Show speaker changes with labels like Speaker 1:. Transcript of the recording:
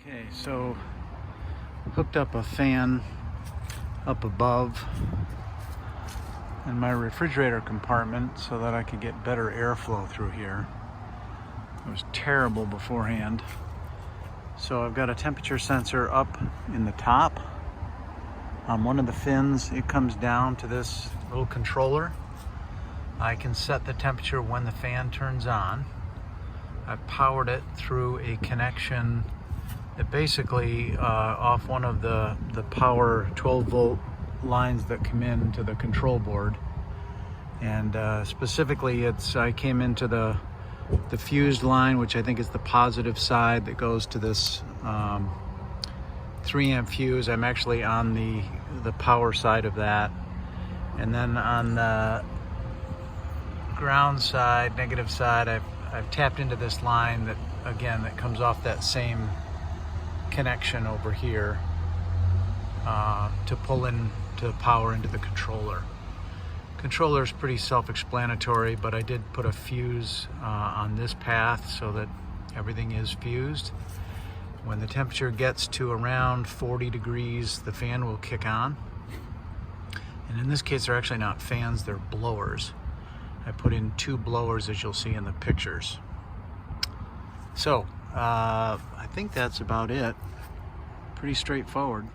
Speaker 1: Okay, so hooked up a fan up above in my refrigerator compartment so that I could get better airflow through here. It was terrible beforehand. So I've got a temperature sensor up in the top. On one of the fins, it comes down to this little controller. I can set the temperature when the fan turns on. I've powered it through a connection that basically off one of the power 12 volt lines that come into the control board. And specifically I came into the fused line, which I think is the positive side that goes to this 3 amp fuse. I'm actually on the power side of that. And then on the ground side, negative side, I've tapped into this line that, again, that comes off that same connection over here to pull in to power into the controller. Controller is pretty self-explanatory, but I did put a fuse on this path so that everything is fused. When the temperature gets to around 40 degrees, the fan will kick on. And in this case, they're actually not fans, they're blowers. I put in 2 blowers, as you'll see in the pictures. So, I think that's about it. Pretty straightforward.